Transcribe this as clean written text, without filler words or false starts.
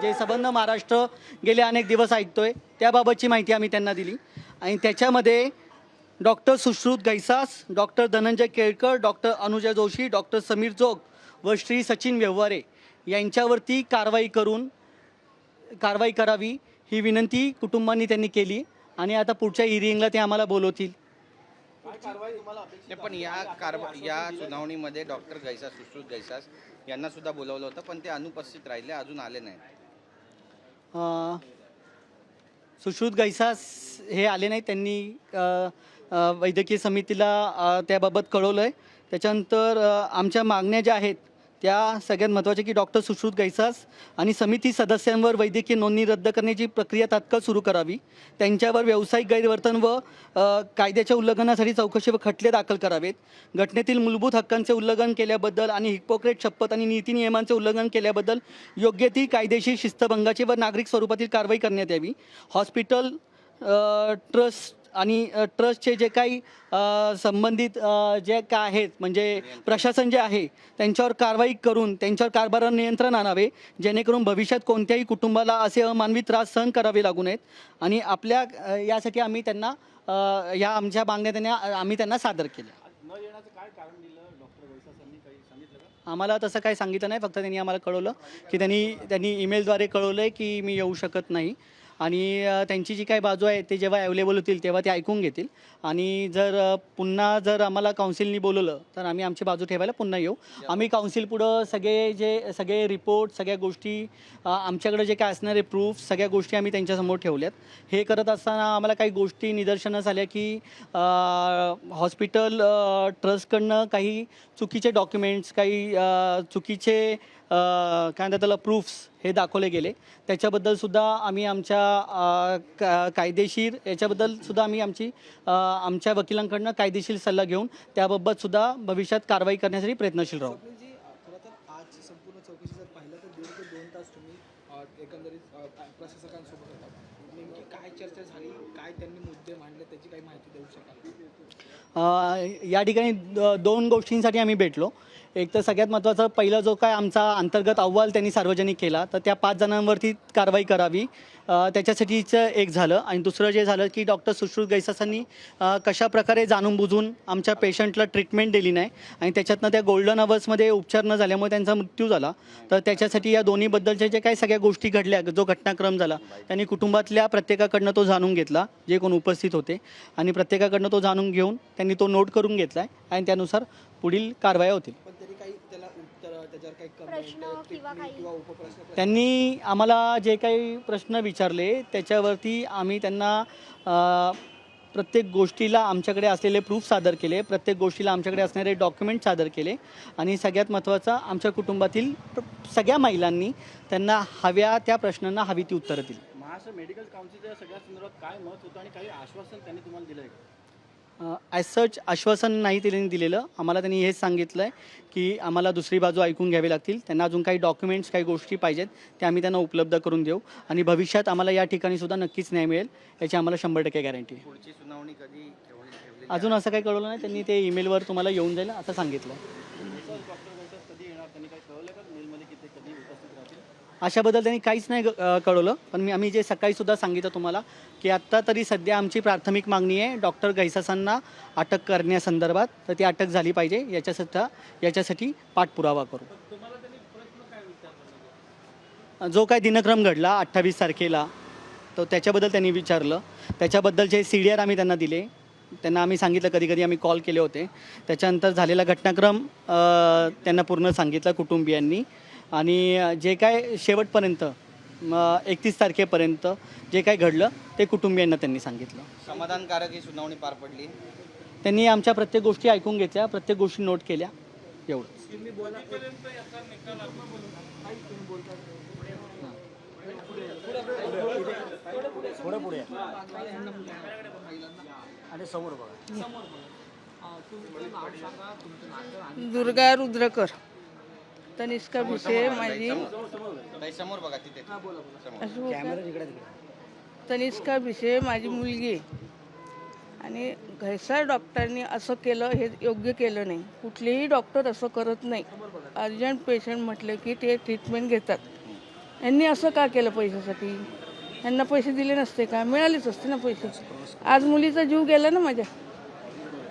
जे संबंध महाराष्ट्र गेले अनेक दिवस ऐकतोय त्याबाबतची माहिती आम्ही त्यांना दिली आणि त्याच्यामध्ये doctor Sushrut Gaisas, doctor Dhananjay Kelkar, doctor Anuja Joshi, doctor Sameer Jog व श्री सचिन व्यवहारे यांच्यावरती कारवाई करावी ही विनंती कुटुंबांनी त्यांनी केली आणि आता पुढच्या हिअरिंगला ते आम्हाला बोलवतील. पण या सुनावणीमध्ये डॉक्टर गैसास, सुश्रुत गैसास यांना सुद्धा बोलवलं होतं, पण ते अनुपस्थित राहिले, अजून आले नाही. सुश्रुत गैसास हे आले नाही. त्यांनी वैद्यकीय समितीला त्याबाबत कळवलं आहे. त्याच्यानंतर आमच्या मागण्या ज्या आहेत त्या सगळ्यात महत्त्वाच्या की डॉक्टर सुश्रुत गैसास आणि समिती सदस्यांवर वैद्यकीय नोंदणी रद्द करण्याची प्रक्रिया तात्काळ सुरू करावी. त्यांच्यावर व्यावसायिक गैरवर्तन व कायद्याच्या उल्लंघनासाठी चौकशी व खटले दाखल करावेत. घटनेतील मूलभूत हक्कांचे उल्लंघन केल्याबद्दल आणि हिपोक्रेट शपथ आणि नीती नियमांचे उल्लंघन केल्याबद्दल योग्य ती कायदेशीर शिस्तभंगाची व नागरिक स्वरूपातील कारवाई करण्यात यावी. हॉस्पिटल ट्रस्ट आणि ट्रस्टचे जे काही संबंधित जे काय आहेत म्हणजे प्रशासन जे आहे त्यांच्यावर कारवाई करून त्यांच्यावर कारभारावर नियंत्रण आणावे, जेणेकरून भविष्यात कोणत्याही कुटुंबाला असे अमानवी त्रास सहन करावे लागू नयेत. आणि आपल्या यासाठी आम्ही त्यांना या आमच्या मागण्या आम्ही त्यांना सादर केल्या. आम्हाला तसं काही सांगितलं नाही, फक्त त्यांनी आम्हाला कळवलं की त्यांनी ईमेलद्वारे कळवलं आहे की मी येऊ शकत नाही आणि त्यांची जी काही बाजू आहे ते जेव्हा अवेलेबल होतील तेव्हा ते ऐकून घेतील आणि जर आम्हाला काउन्सिलनी बोलवलं तर आम्ही आमची बाजू ठेवायला पुन्हा येऊ. आम्ही काउन्सिल पुढं सगळे रिपोर्ट, सगळ्या गोष्टी, आमच्याकडे जे काय असणारे प्रूफ, सगळ्या गोष्टी आम्ही त्यांच्यासमोर ठेवल्यात. हे करत असताना आम्हाला काही गोष्टी निदर्शनास आल्या की हॉस्पिटल ट्रस्टकडनं काही चुकीचे डॉक्युमेंट्स, काही चुकीचे काय म्हणतात त्याला प्रूफ्स हे दाखवले गेले. त्याच्याबद्दलसुद्धा आम्ही आमच्या कायदेशीर याच्याबद्दलसुद्धा आम्ही आमच्या वकिलांकडनं कायदेशीर सल्ला घेऊन त्याबाबतसुद्धा भविष्यात कारवाई करण्यासाठी प्रयत्नशील राहू. आज संपूर्ण चौकशी जर पाहिलं तर 1.5 ते 2 तास तुम्ही एकंदरीत प्रशासकांसोबत होता. नेमकी काय चर्चा झाली, काय त्यांनी मुद्दे मांडले, त्याची काही माहिती देऊ शकाल? या ठिकाणी 2 गोष्टींसाठी आम्ही भेटलो. एक तर सगळ्यात महत्त्वाचं पहिला जो काय आमचा अंतर्गत अहवाल त्यांनी सार्वजनिक केला तर त्या 5 जणांवरती कारवाई करावी त्याच्यासाठीचं एक झालं. आणि दुसरं जे झालं की डॉक्टर सुश्रुत गैसासांनी कशाप्रकारे जाणून बुजून आमच्या पेशंटला ट्रीटमेंट दिली नाही आणि त्याच्यातनं त्या गोल्डन अवर्समध्ये उपचार न झाल्यामुळे त्यांचा मृत्यू झाला. तर त्याच्यासाठी या दोन्हीबद्दलच्या जे काही सगळ्या गोष्टी घडल्या, जो घटनाक्रम झाला, त्यांनी कुटुंबातल्या प्रत्येकाकडनं तो जाणून घेतला, जे कोण उपस्थित होते, आणि प्रत्येकाकडनं तो जाणून घेऊन त्यांनी तो नोट करून घेतला आहे आणि त्यानुसार पुढील कारवाया होतील. त्यांनी आम्हाला जे काही प्रश्न विचारले त्याच्यावरती आम्ही त्यांना प्रत्येक गोष्टीला आमच्याकडे असलेले प्रूफ सादर केले, प्रत्येक गोष्टीला आमच्याकडे असणारे डॉक्युमेंट सादर केले आणि सगळ्यात महत्त्वाचं आमच्या कुटुंबातील सगळ्या महिलांनी त्यांना हव्या त्या प्रश्नांना हवी ती उत्तरं दिली. महाराष्ट्र मेडिकल काउन्सिलच्या सगळ्या संदर्भात काय मत होतं आणि काही आश्वासन त्यांनी तुम्हाला दिलं आहे? ॲज सच आश्वासन नाही त्यांनी दिलेलं. आम्हाला त्यांनी हेच सांगितलं आहे की आम्हाला दुसरी बाजू ऐकून घ्यावी लागतील. त्यांना अजून काही डॉक्युमेंट्स, काही गोष्टी पाहिजेत त्या आम्ही त्यांना उपलब्ध करून देऊ आणि भविष्यात आम्हाला या ठिकाणी सुद्धा नक्कीच न्याय मिळेल याची आम्हाला 100% गॅरंटी आहे. पुढची सुनावणी कधी ठेवली? अजून असं काही कळवलं नाही. त्यांनी ते ईमेलवर तुम्हाला येऊन जाईल असं सांगितलं. अशाबद्दल त्यांनी काहीच नाही कळवलं. पण आम्ही जे सकाळी सुद्धा सांगितलं तुम्हाला की आत्ता तरी सध्या आमची प्राथमिक मागणी आहे डॉक्टर गैसासांना अटक करण्यासंदर्भात, तर ती अटक झाली पाहिजे याच्यासाठी पाठपुरावा करू. जो काय दिनक्रम घडला 28 तारखेला तो त्याच्याबद्दल त्यांनी विचारलं. त्याच्याबद्दलचे CDR आम्ही त्यांना दिले. त्यांना आम्ही सांगितलं, कधी कधी आम्ही कॉल केले होते. त्याच्यानंतर झालेला घटनाक्रम त्यांना पूर्ण सांगितला कुटुंबियांनी आणि जे काय शेवटपर्यंत 31 तारखेपर्यंत जे काय घडलं ते कुटुंबियांना त्यांनी सांगितलं. समाधानकारक ही सुनावणी पार पडली. त्यांनी आमच्या प्रत्येक गोष्टी ऐकून घेतल्या, प्रत्येक गोष्टी नोट केल्या. एवढंच. दुर्गा रुद्रकर. तनिष्का भिसे माझी. समोर बघा तिथे. तनिष्का भिसे माझी मुलगी आणि घैसाळ डॉक्टरांनी असं केलं हे योग्य केलं नाही. कुठलेही डॉक्टर असं करत नाही. अर्जंट पेशंट म्हटलं की ते ट्रीटमेंट घेतात यांनी असं का केलं पैशासाठी? यांना पैसे दिले नसते का? मिळालेच असते ना पैसे. आज मुलीचा जीव गेला ना माझ्या.